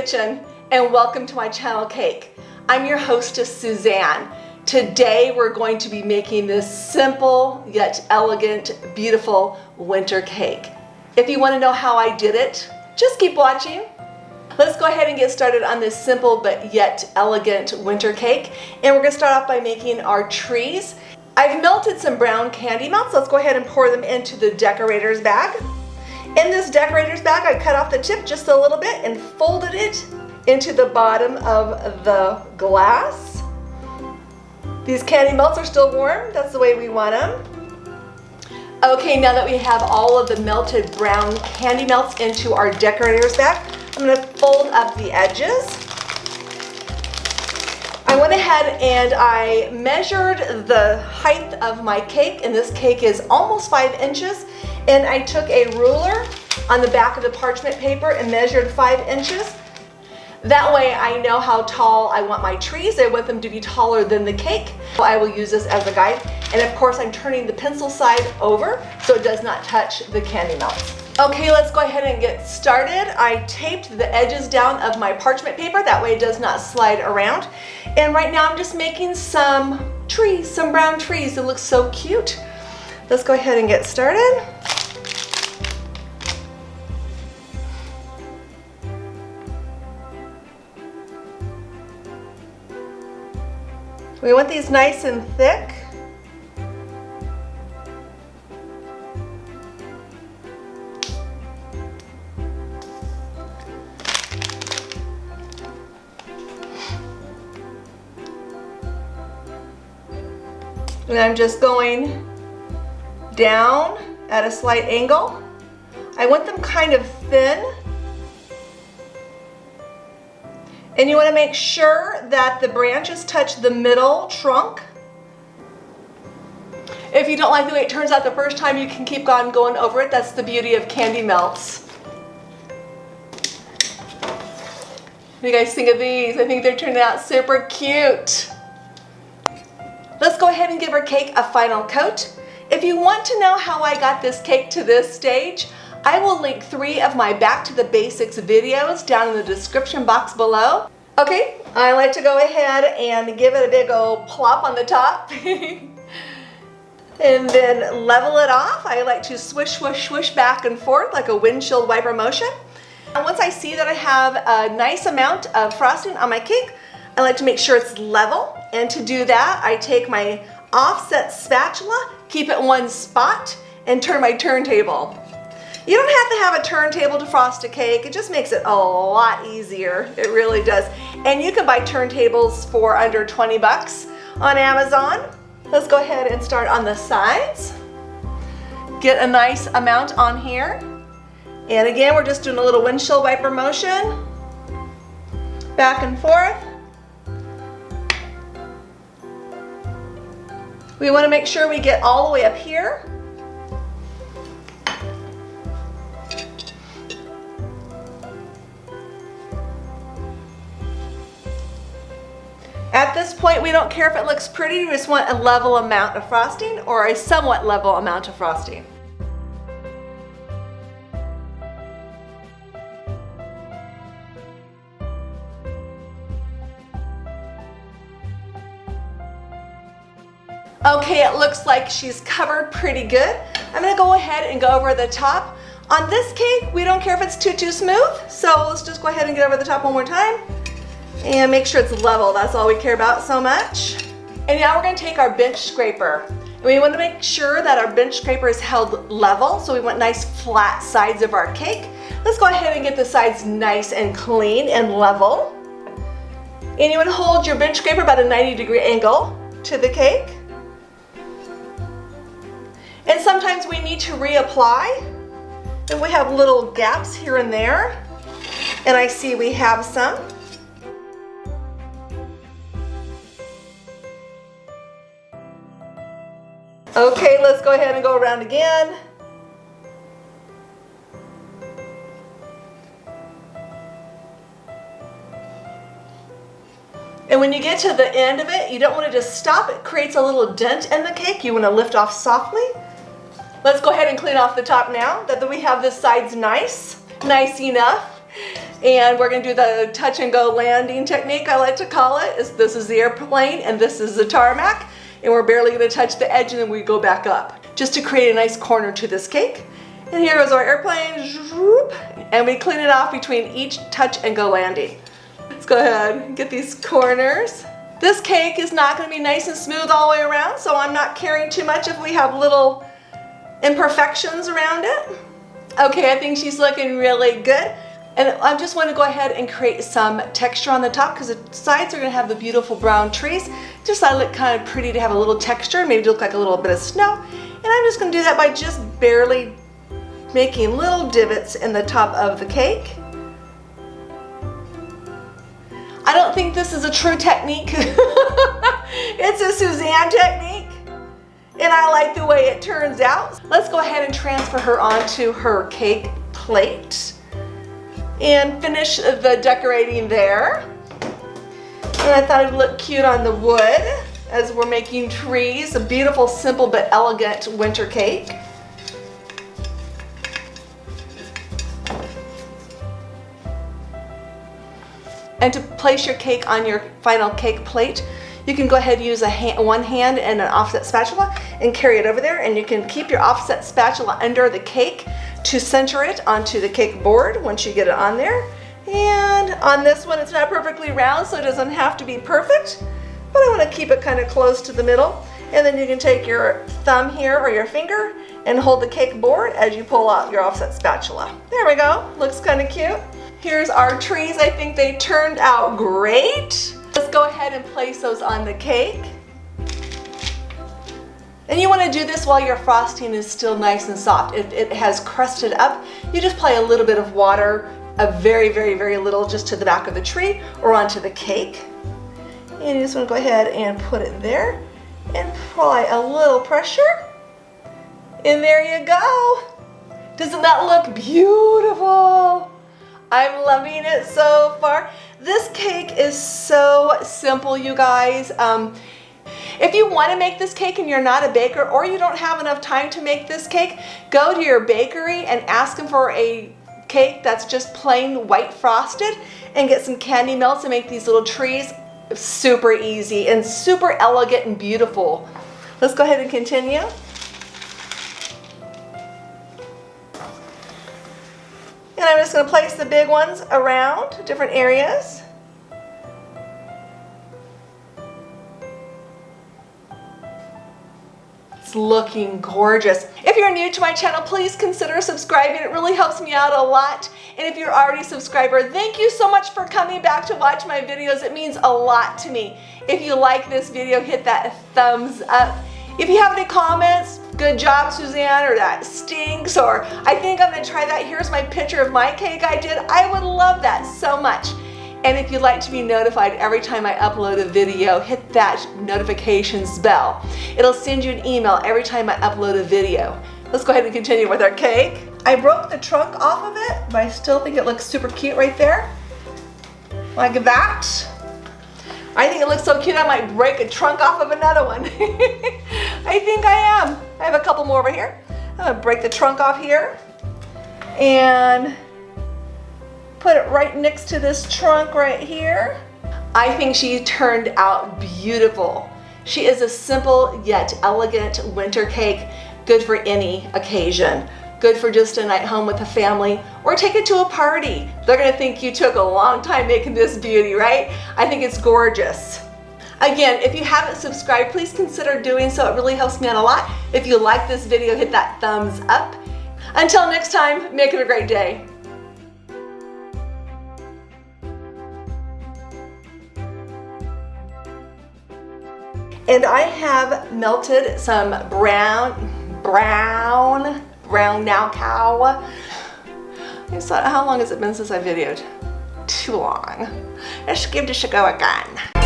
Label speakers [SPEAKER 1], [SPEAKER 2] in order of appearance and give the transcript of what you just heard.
[SPEAKER 1] kitchen and welcome to my channel Cake. I'm your hostess Suzanne. Today we're going to be making this simple yet elegant, beautiful winter cake. If you want to know how I did it, just keep watching. Let's go ahead and get started on this simple but yet elegant winter cake. And we're going to start off by making our trees. I've melted some brown candy melts. Let's go ahead and pour them into the decorator's bag. In this decorator's bag, I cut off the tip just a little bit and folded it into the bottom of the glass. These candy melts are still warm. That's the way we want them. Okay, now that we have all of the melted brown candy melts into our decorator's bag, I'm going to fold up the edges. I went ahead and I measured the height of my cake, and this cake is almost 5 inches. And I took a ruler on the back of the parchment paper and measured 5 inches. That way I know how tall I want my trees. I want them to be taller than the cake. I will use this as a guide. And of course I'm turning the pencil side over so it does not touch the candy melts. Okay, let's go ahead and get started. I taped the edges down of my parchment paper. That way it does not slide around. And right now I'm just making some trees, some brown trees. It looks so cute. Let's go ahead and get started. We want these nice and thick. And I'm just going down at a slight angle. I want them kind of thin. And you want to make sure that the branches touch the middle trunk. If you don't like the way it turns out the first time, you can keep on going over it. That's the beauty of candy melts. What do you guys think of these? I think they're turning out super cute. Let's go ahead and give our cake a final coat. If you want to know how I got this cake to this stage, I will link 3 of my Back to the Basics videos down in the description box below. Okay, I like to go ahead and give it a big old plop on the top. And then level it off. I like to swish, swish, swish back and forth like a windshield wiper motion. And once I see that I have a nice amount of frosting on my cake, I like to make sure it's level. And to do that, I take my offset spatula, keep it one spot, and turn my turntable. You don't have to have a turntable to frost a cake. It just makes it a lot easier. It really does. And you can buy turntables for under 20 bucks on Amazon. Let's go ahead and start on the sides. Get a nice amount on here. And again, we're just doing a little windshield wiper motion. Back and forth. We want to make sure we get all the way up here. At this point, we don't care if it looks pretty, we just want a level amount of frosting or a somewhat level amount of frosting. Okay, it looks like she's covered pretty good. I'm gonna go ahead and go over the top. On this cake, we don't care if it's too smooth, so let's just go ahead and get over the top one more time. And make sure it's level, that's all we care about so much. And now we're gonna take our bench scraper. And we wanna make sure that our bench scraper is held level, so we want nice flat sides of our cake. Let's go ahead and get the sides nice and clean and level. And you wanna hold your bench scraper about a 90-degree angle to the cake. And sometimes we need to reapply. And we have little gaps here and there. And I see we have some. Okay, let's go ahead and go around again. And when you get to the end of it, you don't want to just stop. It creates a little dent in the cake. You want to lift off softly. Let's go ahead and clean off the top now that we have the sides nice enough. And we're gonna do the touch and go landing technique, I like to call it. This is the airplane and this is the tarmac. And we're barely gonna touch the edge and then we go back up, just to create a nice corner to this cake. And here goes our airplane, and we clean it off between each touch and go landing. Let's go ahead and get these corners. This cake is not gonna be nice and smooth all the way around, so I'm not caring too much if we have little imperfections around it. Okay, I think she's looking really good. And I just want to go ahead and create some texture on the top because the sides are going to have the beautiful brown trees. Just thought it looked kind of pretty to have a little texture, maybe look like a little bit of snow. And I'm just going to do that by just barely making little divots in the top of the cake. I don't think this is a true technique. It's a Suzanne technique. And I like the way it turns out. Let's go ahead and transfer her onto her cake plate and finish the decorating there. And I thought it would look cute on the wood as we're making trees. A beautiful, simple, but elegant winter cake. And to place your cake on your final cake plate, you can go ahead and use one hand and an offset spatula and carry it over there, and you can keep your offset spatula under the cake to center it onto the cake board once you get it on there. And on this one, it's not perfectly round, so it doesn't have to be perfect, but I want to keep it kind of close to the middle. And then you can take your thumb here or your finger and hold the cake board as you pull out your offset spatula. There we go, looks kind of cute. Here's our trees. I think they turned out great. Let's go ahead and place those on the cake. And you want to do this while your frosting is still nice and soft. If it has crusted up, you just apply a little bit of water, a very, very, very little, just to the back of the tree or onto the cake. And you just want to go ahead and put it there and apply a little pressure. And there you go. Doesn't that look beautiful? I'm loving it so far. This cake is so simple, you guys. If you want to make this cake and you're not a baker or you don't have enough time to make this cake, go to your bakery and ask them for a cake that's just plain white frosted and get some candy melts and make these little trees. Super easy and super elegant and beautiful. Let's go ahead and continue. And I'm just going to place the big ones around different areas. It's looking gorgeous. If you're new to my channel, please consider subscribing. It really helps me out a lot. And if you're already a subscriber, thank you so much for coming back to watch my videos. It means a lot to me. If you like this video, hit that thumbs up. If you have any comments, good job, Suzanne, or that stinks, or I think I'm going to try that. Here's my picture of my cake I did. I would love that so much. And if you'd like to be notified every time I upload a video, hit that notifications bell. It'll send you an email every time I upload a video. Let's go ahead and continue with our cake. I broke the trunk off of it, but I still think it looks super cute right there. Like that. I think it looks so cute I might break a trunk off of another one. I think I am. I have a couple more over here. I'm gonna break the trunk off here and put it right next to this trunk right here. I think she turned out beautiful. She is a simple yet elegant winter cake, good for any occasion. Good for just a night home with the family, or take it to a party. They're gonna think you took a long time making this beauty, right? I think it's gorgeous. Again, if you haven't subscribed, please consider doing so. It really helps me out a lot. If you like this video, hit that thumbs up. Until next time, make it a great day. And I have melted some brown now cow. How long has it been since I videoed? Too long. Let's give this a go again.